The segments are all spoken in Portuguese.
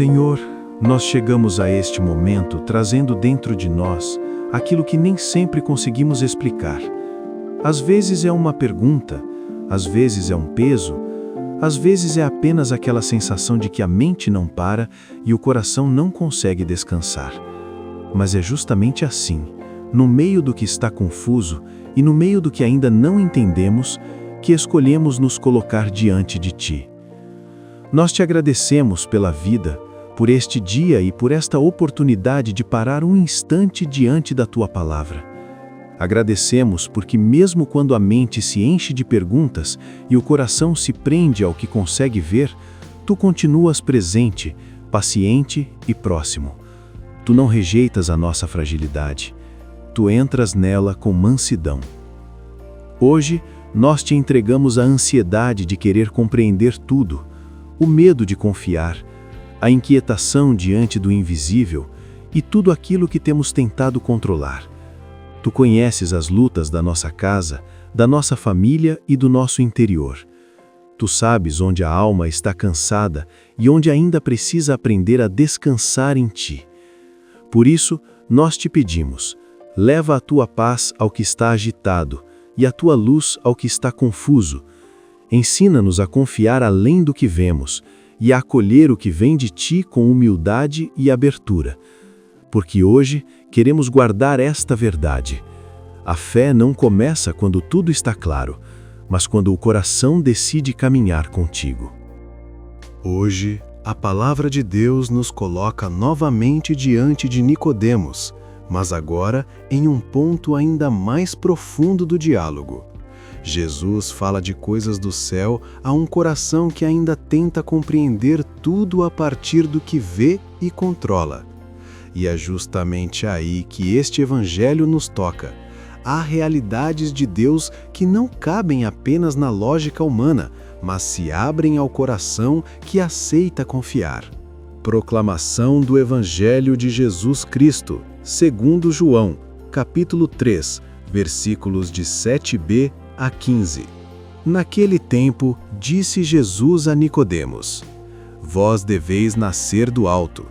Senhor, nós chegamos a este momento trazendo dentro de nós aquilo que nem sempre conseguimos explicar. Às vezes é uma pergunta, às vezes é um peso, às vezes é apenas aquela sensação de que a mente não para e o coração não consegue descansar. Mas é justamente assim, no meio do que está confuso e no meio do que ainda não entendemos, que escolhemos nos colocar diante de Ti. Nós te agradecemos pela vida, por este dia e por esta oportunidade de parar um instante diante da Tua palavra. Agradecemos porque mesmo quando a mente se enche de perguntas e o coração se prende ao que consegue ver, Tu continuas presente, paciente e próximo. Tu não rejeitas a nossa fragilidade. Tu entras nela com mansidão. Hoje, nós te entregamos a ansiedade de querer compreender tudo, o medo de confiar, a inquietação diante do invisível e tudo aquilo que temos tentado controlar. Tu conheces as lutas da nossa casa, da nossa família e do nosso interior. Tu sabes onde a alma está cansada e onde ainda precisa aprender a descansar em Ti. Por isso, nós te pedimos, leva a Tua paz ao que está agitado e a Tua luz ao que está confuso. Ensina-nos a confiar além do que vemos e a acolher o que vem de Ti com humildade e abertura. Porque hoje queremos guardar esta verdade. A fé não começa quando tudo está claro, mas quando o coração decide caminhar contigo. Hoje, a palavra de Deus nos coloca novamente diante de Nicodemos, mas agora em um ponto ainda mais profundo do diálogo. Jesus fala de coisas do céu a um coração que ainda tenta compreender tudo a partir do que vê e controla. E é justamente aí que este evangelho nos toca. Há realidades de Deus que não cabem apenas na lógica humana, mas se abrem ao coração que aceita confiar. Proclamação do Evangelho de Jesus Cristo, segundo João, capítulo 3, versículos de 7b a 15. Naquele tempo, disse Jesus a Nicodemos: Vós deveis nascer do alto.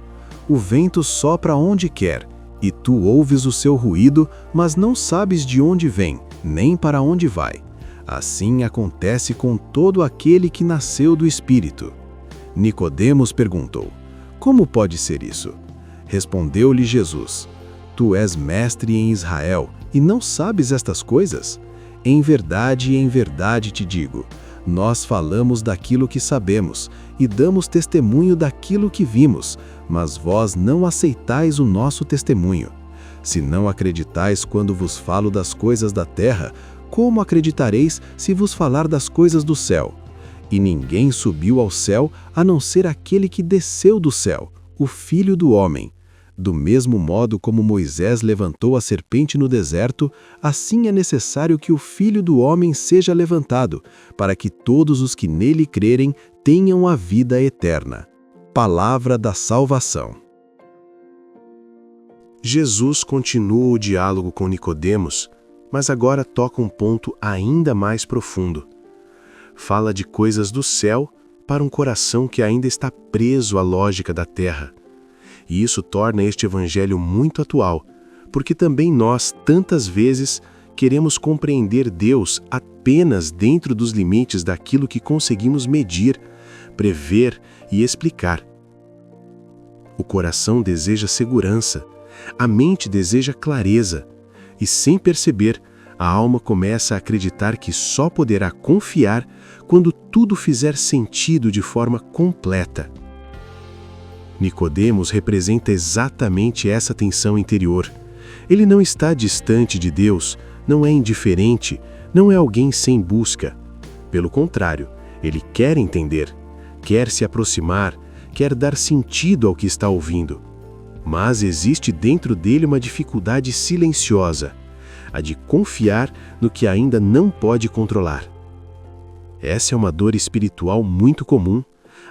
O vento sopra onde quer, e tu ouves o seu ruído, mas não sabes de onde vem, nem para onde vai. Assim acontece com todo aquele que nasceu do Espírito. Nicodemos perguntou: Como pode ser isso? Respondeu-lhe Jesus: Tu és mestre em Israel, e não sabes estas coisas? Em verdade te digo, nós falamos daquilo que sabemos, e damos testemunho daquilo que vimos, mas vós não aceitais o nosso testemunho. Se não acreditais quando vos falo das coisas da terra, como acreditareis se vos falar das coisas do céu? E ninguém subiu ao céu a não ser aquele que desceu do céu, o Filho do Homem. Do mesmo modo como Moisés levantou a serpente no deserto, assim é necessário que o Filho do Homem seja levantado, para que todos os que nele crerem tenham a vida eterna. Palavra da salvação. Jesus continua o diálogo com Nicodemos, mas agora toca um ponto ainda mais profundo. Fala de coisas do céu para um coração que ainda está preso à lógica da terra. E isso torna este evangelho muito atual, porque também nós, tantas vezes, queremos compreender Deus apenas dentro dos limites daquilo que conseguimos medir, prever e explicar. O coração deseja segurança, a mente deseja clareza, e sem perceber, a alma começa a acreditar que só poderá confiar quando tudo fizer sentido de forma completa. Nicodemos representa exatamente essa tensão interior. Ele não está distante de Deus, não é indiferente, não é alguém sem busca. Pelo contrário, ele quer entender, quer se aproximar, quer dar sentido ao que está ouvindo. Mas existe dentro dele uma dificuldade silenciosa, a de confiar no que ainda não pode controlar. Essa é uma dor espiritual muito comum.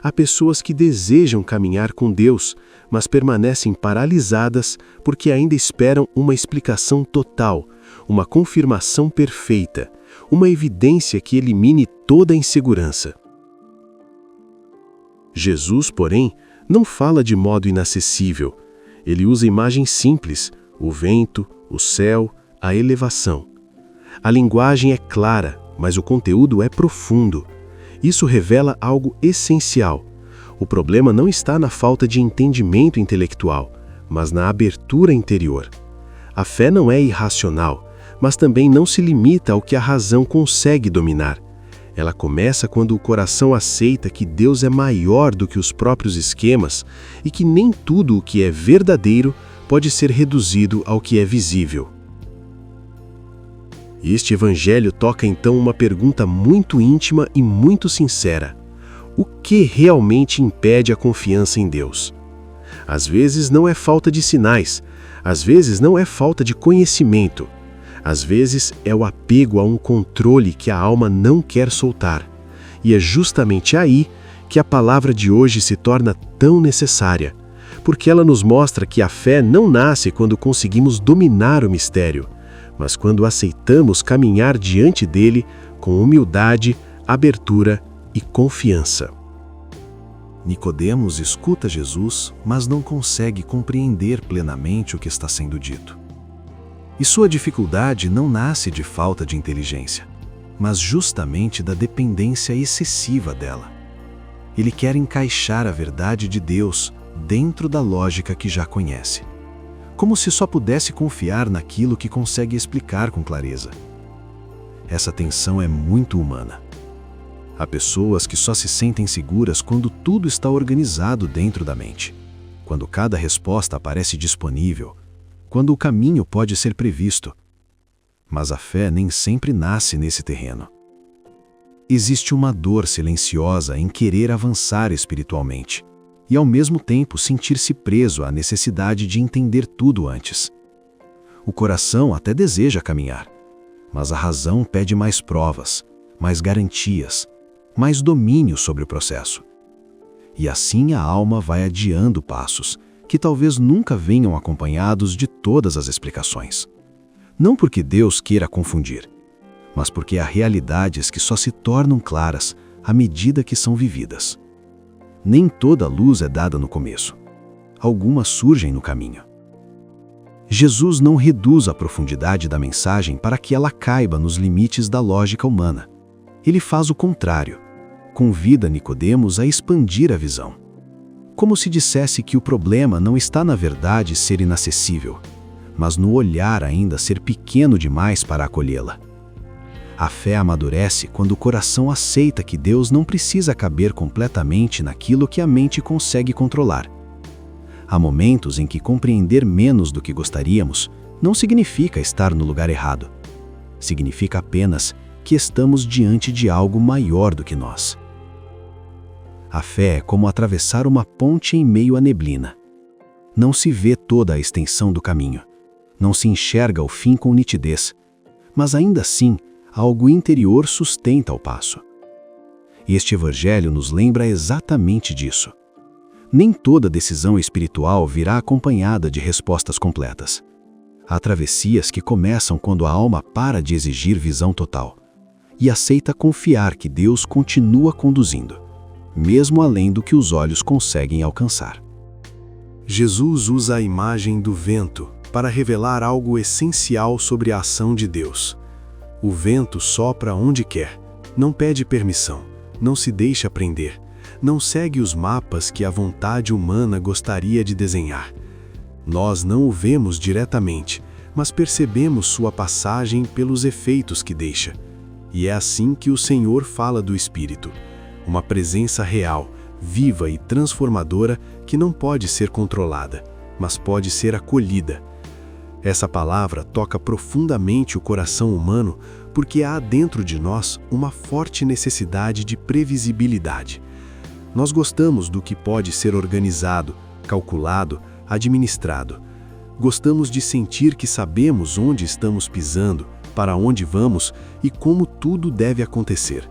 Há pessoas que desejam caminhar com Deus, mas permanecem paralisadas porque ainda esperam uma explicação total, uma confirmação perfeita, uma evidência que elimine toda a insegurança. Jesus, porém, Não fala de modo inacessível. Ele usa imagens simples: o vento, o céu, a elevação. A linguagem é clara, mas o conteúdo é profundo. Isso revela algo essencial. O problema não está na falta de entendimento intelectual, mas na abertura interior. A fé não é irracional, mas também não se limita ao que a razão consegue dominar. Ela começa quando o coração aceita que Deus é maior do que os próprios esquemas e que nem tudo o que é verdadeiro pode ser reduzido ao que é visível. Este evangelho toca então uma pergunta muito íntima e muito sincera: o que realmente impede a confiança em Deus? Às vezes não é falta de sinais, às vezes não é falta de conhecimento, às vezes é o apego a um controle que a alma não quer soltar. E é justamente aí que a palavra de hoje se torna tão necessária, porque ela nos mostra que a fé não nasce quando conseguimos dominar o mistério, mas quando aceitamos caminhar diante dele com humildade, abertura e confiança. Nicodemos escuta Jesus, mas não consegue compreender plenamente o que está sendo dito. E sua dificuldade não nasce de falta de inteligência, mas justamente da dependência excessiva dela. Ele quer encaixar a verdade de Deus dentro da lógica que já conhece, como se só pudesse confiar naquilo que consegue explicar com clareza. Essa tensão é muito humana. Há pessoas que só se sentem seguras quando tudo está organizado dentro da mente, quando cada resposta aparece disponível, quando o caminho pode ser previsto. Mas a fé nem sempre nasce nesse terreno. Existe uma dor silenciosa em querer avançar espiritualmente e, ao mesmo tempo, sentir-se preso à necessidade de entender tudo antes. O coração até deseja caminhar, mas a razão pede mais provas, mais garantias, mais domínio sobre o processo. E assim a alma vai adiando passos que talvez nunca venham acompanhados de todas as explicações. Não porque Deus queira confundir, mas porque há realidades que só se tornam claras à medida que são vividas. Nem toda luz é dada no começo. Algumas surgem no caminho. Jesus não reduz a profundidade da mensagem para que ela caiba nos limites da lógica humana. Ele faz o contrário. Convida Nicodemos a expandir a visão. Como se dissesse que o problema não está na verdade ser inacessível, mas no olhar ainda ser pequeno demais para acolhê-la. A fé amadurece quando o coração aceita que Deus não precisa caber completamente naquilo que a mente consegue controlar. Há momentos em que compreender menos do que gostaríamos não significa estar no lugar errado. Significa apenas que estamos diante de algo maior do que nós. A fé é como atravessar uma ponte em meio à neblina. Não se vê toda a extensão do caminho, não se enxerga o fim com nitidez, mas ainda assim, algo interior sustenta o passo. Este evangelho nos lembra exatamente disso. Nem toda decisão espiritual virá acompanhada de respostas completas. Há travessias que começam quando a alma para de exigir visão total e aceita confiar que Deus continua conduzindo, mesmo além do que os olhos conseguem alcançar. Jesus usa a imagem do vento para revelar algo essencial sobre a ação de Deus. O vento sopra onde quer, não pede permissão, não se deixa prender, não segue os mapas que a vontade humana gostaria de desenhar. Nós não o vemos diretamente, mas percebemos sua passagem pelos efeitos que deixa. E é assim que o Senhor fala do Espírito, uma presença real, viva e transformadora que não pode ser controlada, mas pode ser acolhida. Essa palavra toca profundamente o coração humano porque há dentro de nós uma forte necessidade de previsibilidade. Nós gostamos do que pode ser organizado, calculado, administrado. Gostamos de sentir que sabemos onde estamos pisando, para onde vamos e como tudo deve acontecer.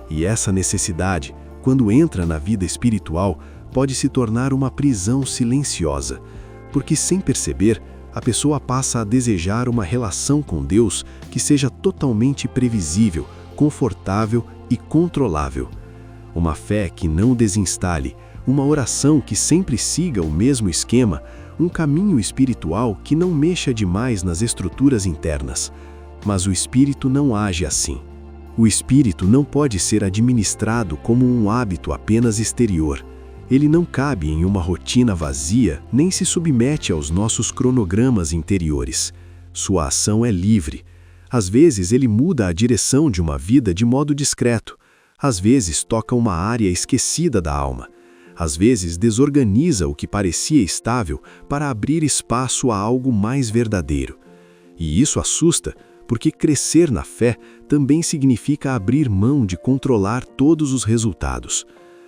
E essa necessidade, quando entra na vida espiritual, pode se tornar uma prisão silenciosa, porque sem perceber, a pessoa passa a desejar uma relação com Deus que seja totalmente previsível, confortável e controlável. Uma fé que não desinstale, uma oração que sempre siga o mesmo esquema, um caminho espiritual que não mexa demais nas estruturas internas. Mas o espírito não age assim. O espírito não pode ser administrado como um hábito apenas exterior. Ele não cabe em uma rotina vazia, nem se submete aos nossos cronogramas interiores. Sua ação é livre. Às vezes ele muda a direção de uma vida de modo discreto. Às vezes toca uma área esquecida da alma. Às vezes desorganiza o que parecia estável para abrir espaço a algo mais verdadeiro. E isso assusta, porque crescer na fé também significa abrir mão de controlar todos os resultados.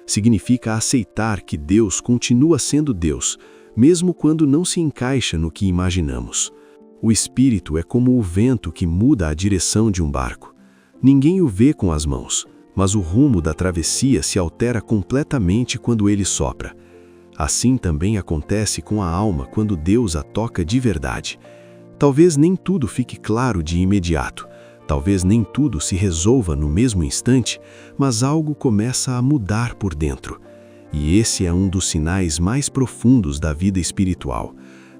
Significa aceitar que Deus continua sendo Deus, mesmo quando não se encaixa no que imaginamos. O espírito é como o vento que muda a direção de um barco. Ninguém o vê com as mãos, mas o rumo da travessia se altera completamente quando ele sopra. Assim também acontece com a alma quando Deus a toca de verdade. Talvez nem tudo fique claro de imediato, talvez nem tudo se resolva no mesmo instante, mas algo começa a mudar por dentro. E esse é um dos sinais mais profundos da vida espiritual.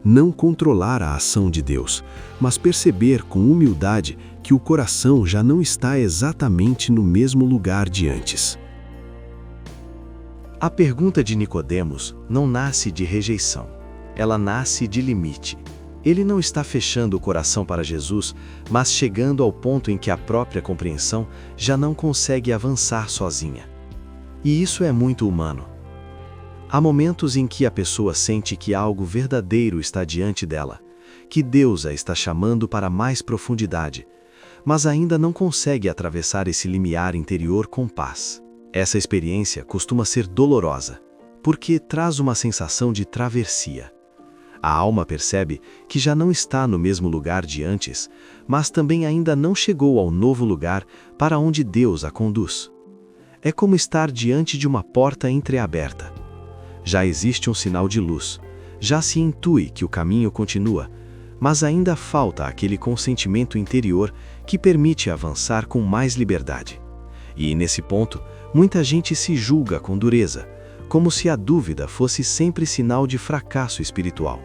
Não controlar a ação de Deus, mas perceber com humildade que o coração já não está exatamente no mesmo lugar de antes. A pergunta de Nicodemos não nasce de rejeição, ela nasce de limite. Ele não está fechando o coração para Jesus, mas chegando ao ponto em que a própria compreensão já não consegue avançar sozinha. E isso é muito humano. Há momentos em que a pessoa sente que algo verdadeiro está diante dela, que Deus a está chamando para mais profundidade, mas ainda não consegue atravessar esse limiar interior com paz. Essa experiência costuma ser dolorosa, porque traz uma sensação de travessia. A alma percebe que já não está no mesmo lugar de antes, mas também ainda não chegou ao novo lugar para onde Deus a conduz. É como estar diante de uma porta entreaberta. Já existe um sinal de luz, já se intui que o caminho continua, mas ainda falta aquele consentimento interior que permite avançar com mais liberdade. E nesse ponto, muita gente se julga com dureza, como se a dúvida fosse sempre sinal de fracasso espiritual.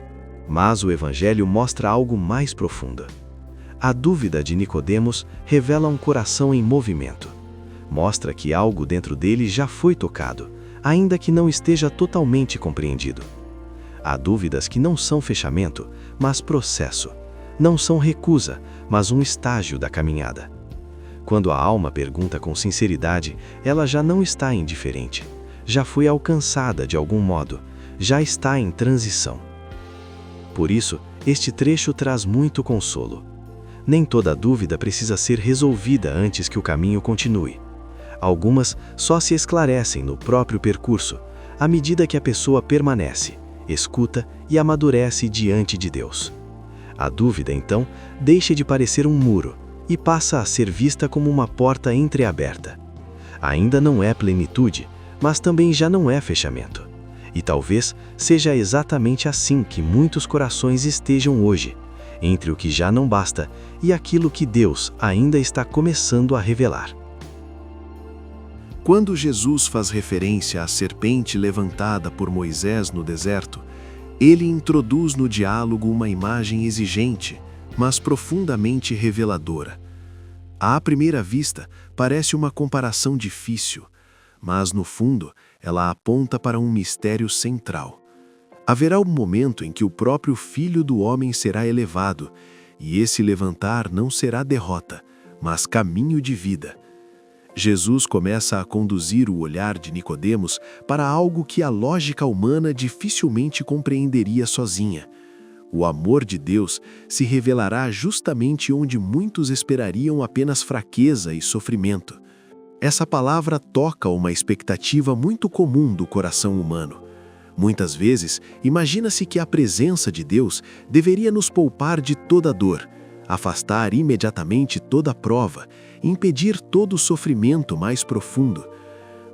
Mas o Evangelho mostra algo mais profundo. A dúvida de Nicodemos revela um coração em movimento. Mostra que algo dentro dele já foi tocado, ainda que não esteja totalmente compreendido. Há dúvidas que não são fechamento, mas processo. Não são recusa, mas um estágio da caminhada. Quando a alma pergunta com sinceridade, ela já não está indiferente. Já foi alcançada de algum modo, já está em transição. Por isso, este trecho traz muito consolo. Nem toda dúvida precisa ser resolvida antes que o caminho continue. Algumas só se esclarecem no próprio percurso, à medida que a pessoa permanece, escuta e amadurece diante de Deus. A dúvida, então, deixa de parecer um muro e passa a ser vista como uma porta entreaberta. Ainda não é plenitude, mas também já não é fechamento. E talvez seja exatamente assim que muitos corações estejam hoje, entre o que já não basta e aquilo que Deus ainda está começando a revelar. Quando Jesus faz referência à serpente levantada por Moisés no deserto, ele introduz no diálogo uma imagem exigente, mas profundamente reveladora. À primeira vista, parece uma comparação difícil, mas no fundo, ela aponta para um mistério central. Haverá um momento em que o próprio Filho do Homem será elevado, e esse levantar não será derrota, mas caminho de vida. Jesus começa a conduzir o olhar de Nicodemos para algo que a lógica humana dificilmente compreenderia sozinha. O amor de Deus se revelará justamente onde muitos esperariam apenas fraqueza e sofrimento. Essa palavra toca uma expectativa muito comum do coração humano. Muitas vezes, imagina-se que a presença de Deus deveria nos poupar de toda dor, afastar imediatamente toda prova, impedir todo sofrimento mais profundo.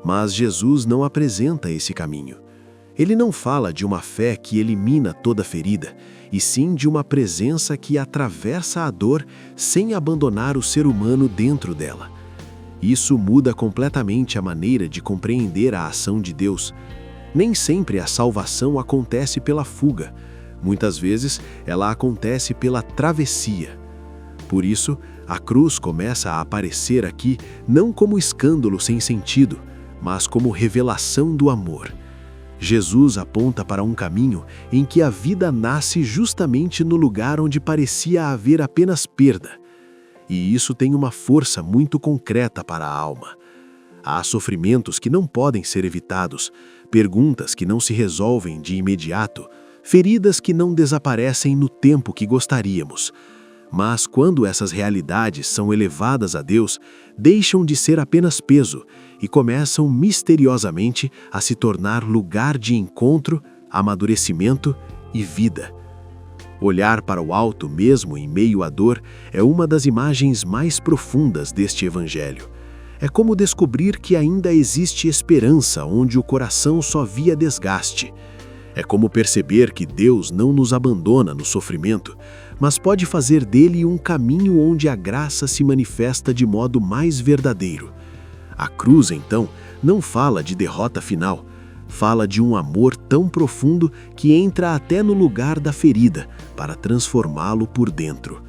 Mas Jesus não apresenta esse caminho. Ele não fala de uma fé que elimina toda ferida, e sim de uma presença que atravessa a dor sem abandonar o ser humano dentro dela. Isso muda completamente a maneira de compreender a ação de Deus. Nem sempre a salvação acontece pela fuga. Muitas vezes ela acontece pela travessia. Por isso, a cruz começa a aparecer aqui não como escândalo sem sentido, mas como revelação do amor. Jesus aponta para um caminho em que a vida nasce justamente no lugar onde parecia haver apenas perda. E isso tem uma força muito concreta para a alma. Há sofrimentos que não podem ser evitados, perguntas que não se resolvem de imediato, feridas que não desaparecem no tempo que gostaríamos. Mas quando essas realidades são elevadas a Deus, deixam de ser apenas peso e começam misteriosamente a se tornar lugar de encontro, amadurecimento e vida. Olhar para o alto mesmo em meio à dor é uma das imagens mais profundas deste Evangelho. É como descobrir que ainda existe esperança onde o coração só via desgaste. É como perceber que Deus não nos abandona no sofrimento, mas pode fazer dele um caminho onde a graça se manifesta de modo mais verdadeiro. A cruz, então, não fala de derrota final, fala de um amor tão profundo que entra até no lugar da ferida para transformá-lo por dentro.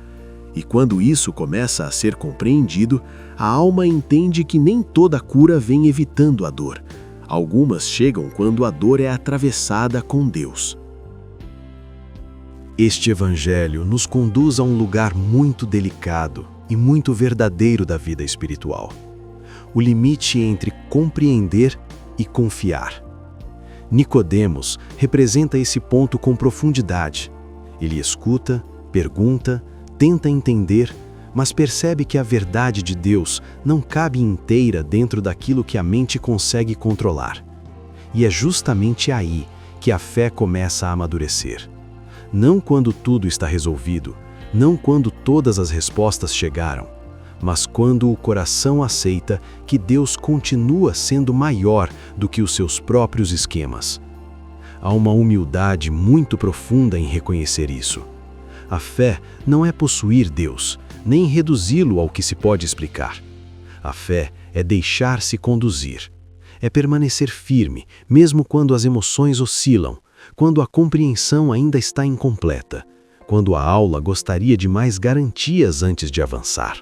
E quando isso começa a ser compreendido, a alma entende que nem toda cura vem evitando a dor. Algumas chegam quando a dor é atravessada com Deus. Este Evangelho nos conduz a um lugar muito delicado e muito verdadeiro da vida espiritual. O limite entre compreender e confiar. Nicodemos representa esse ponto com profundidade. Ele escuta, pergunta, tenta entender, mas percebe que a verdade de Deus não cabe inteira dentro daquilo que a mente consegue controlar. E é justamente aí que a fé começa a amadurecer. Não quando tudo está resolvido, não quando todas as respostas chegaram, mas quando o coração aceita que Deus continua sendo maior do que os seus próprios esquemas. Há uma humildade muito profunda em reconhecer isso. A fé não é possuir Deus, nem reduzi-lo ao que se pode explicar. A fé é deixar-se conduzir. É permanecer firme, mesmo quando as emoções oscilam, quando a compreensão ainda está incompleta, quando a aula gostaria de mais garantias antes de avançar.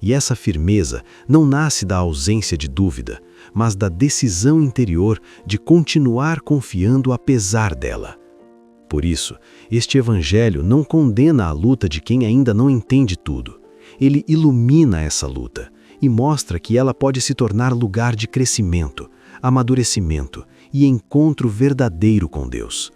E essa firmeza não nasce da ausência de dúvida, mas da decisão interior de continuar confiando apesar dela. Por isso, este Evangelho não condena a luta de quem ainda não entende tudo. Ele ilumina essa luta e mostra que ela pode se tornar lugar de crescimento, amadurecimento e encontro verdadeiro com Deus.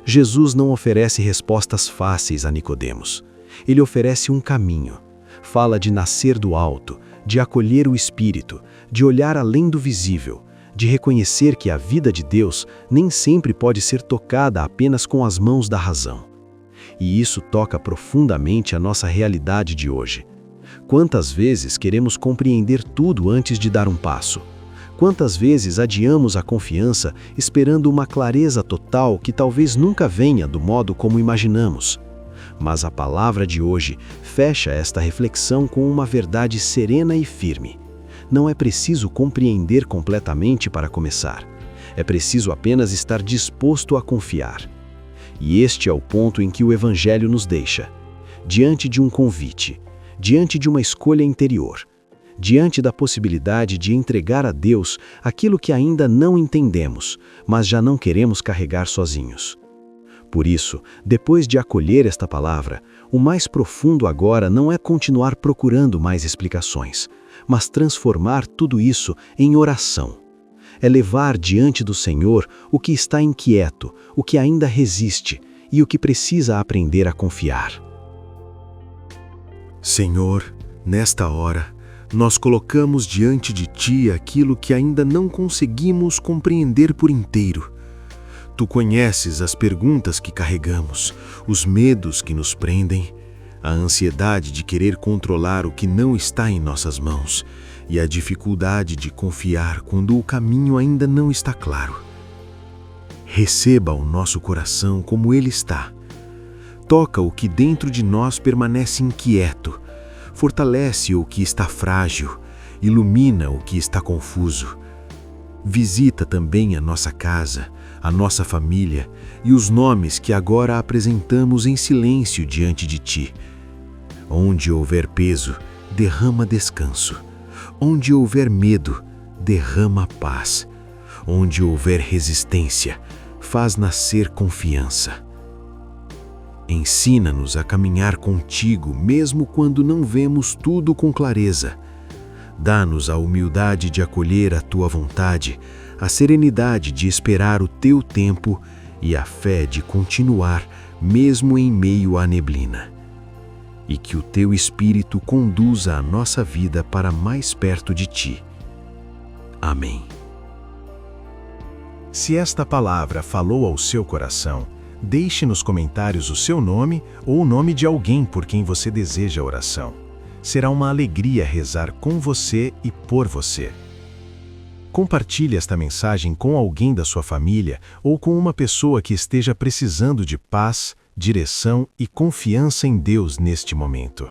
Jesus não oferece respostas fáceis a Nicodemos. Ele oferece um caminho. Fala de nascer do alto, de acolher o Espírito, de olhar além do visível, de reconhecer que a vida de Deus nem sempre pode ser tocada apenas com as mãos da razão. E isso toca profundamente a nossa realidade de hoje. Quantas vezes queremos compreender tudo antes de dar um passo? Quantas vezes adiamos a confiança esperando uma clareza total que talvez nunca venha do modo como imaginamos? Mas a palavra de hoje fecha esta reflexão com uma verdade serena e firme. Não é preciso compreender completamente para começar. É preciso apenas estar disposto a confiar. E este é o ponto em que o Evangelho nos deixa. Diante de um convite, diante de uma escolha interior, diante da possibilidade de entregar a Deus aquilo que ainda não entendemos, mas já não queremos carregar sozinhos. Por isso, depois de acolher esta palavra, o mais profundo agora não é continuar procurando mais explicações, mas transformar tudo isso em oração. É levar diante do Senhor o que está inquieto, o que ainda resiste e o que precisa aprender a confiar. Senhor, nesta hora, nós colocamos diante de Ti aquilo que ainda não conseguimos compreender por inteiro. Tu conheces as perguntas que carregamos, os medos que nos prendem, a ansiedade de querer controlar o que não está em nossas mãos e a dificuldade de confiar quando o caminho ainda não está claro. Receba o nosso coração como ele está. Toca o que dentro de nós permanece inquieto, fortalece o que está frágil, ilumina o que está confuso. Visita também a nossa casa, a nossa família e os nomes que agora apresentamos em silêncio diante de Ti. Onde houver peso, derrama descanso. Onde houver medo, derrama paz. Onde houver resistência, faz nascer confiança. Ensina-nos a caminhar contigo mesmo quando não vemos tudo com clareza. Dá-nos a humildade de acolher a Tua vontade, a serenidade de esperar o Teu tempo e a fé de continuar mesmo em meio à neblina. E que o Teu Espírito conduza a nossa vida para mais perto de Ti. Amém. Se esta palavra falou ao seu coração, deixe nos comentários o seu nome ou o nome de alguém por quem você deseja oração. Será uma alegria rezar com você e por você. Compartilhe esta mensagem com alguém da sua família ou com uma pessoa que esteja precisando de paz, direção e confiança em Deus neste momento.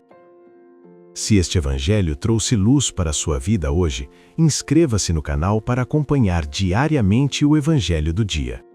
Se este evangelho trouxe luz para a sua vida hoje, inscreva-se no canal para acompanhar diariamente o Evangelho do Dia.